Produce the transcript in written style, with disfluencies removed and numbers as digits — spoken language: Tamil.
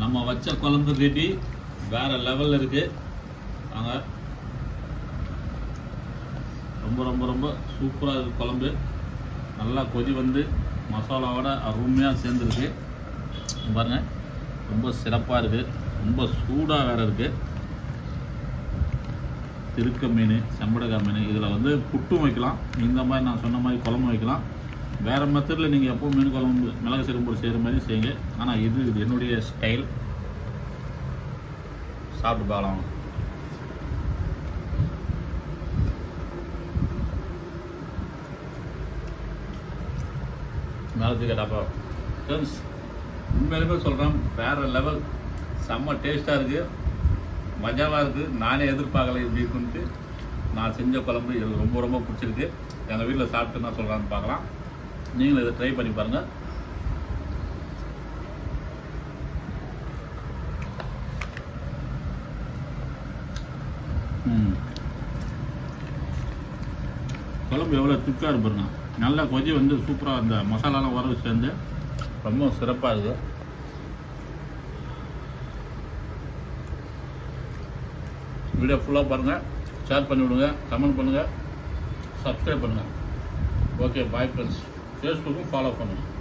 நம்ம வச்ச குழம்பு ரெடி, வேற லெவல்ல இருக்கு. வாங்க, ரொம்ப ரொம்ப ரொம்ப சூப்பராக இருக்கு குழம்பு. நல்லா கொதி வந்து மசாலாவோட அருமையாக சேர்ந்துருக்கு பாருங்க. ரொம்ப சிறப்பாக இருக்குது, ரொம்ப சூடாக வேற இருக்குது. திருக்க மீன், செம்படக்காய் மீன், இதில் வந்து புட்டும் வைக்கலாம். இந்த மாதிரி நான் சொன்ன மாதிரி குழம்பு வைக்கலாம். வேறு மெத்தடில் நீங்கள் எப்போவும் மீன் குழம்பு மிளகு சீரகம் போட்டு செய்கிற மாதிரி செய்யுங்க. ஆனால் இது என்னுடைய ஸ்டைல். சாப்பிட்டு பார்க்கலாம். மிளகு கேட்டாப்பா ஃப்ரெண்ட்ஸ், உண்மையிலுமே சொல்கிறேன், வேறு லெவல், செம்ம டேஸ்ட்டாக இருக்குது, மஜாவாக இருக்குது. நானே எதிர்பார்க்கல இப்படி இருக்குன்ட்டு. நான் செஞ்ச குழம்பு எனக்கு ரொம்ப ரொம்ப பிடிச்சிருக்கு. எங்கள் வீட்டில் சாப்பிட்டு நான் சொல்கிறான்னு பார்க்கலாம். நீங்களும் இதை ட்ரை பண்ணி பாருங்கள். குழம்பு எவ்வளோ திக்காக இருக்கு பாருங்க. நல்லா கொதி வந்து சூப்பராக அந்த மசாலாலாம் வரவு சேர்ந்து ரொம்ப சிறப்பாக இருக்குது. வீடியோ ஃபுல்லாக பாருங்கள், ஷேர் பண்ணி விடுங்க, கமெண்ட் பண்ணுங்கள், சப்ஸ்கிரைப் பண்ணுங்கள். Okay, bye friends. ஃபேஸ்புக்கும் ஃபாலோ பண்ணுங்கள்.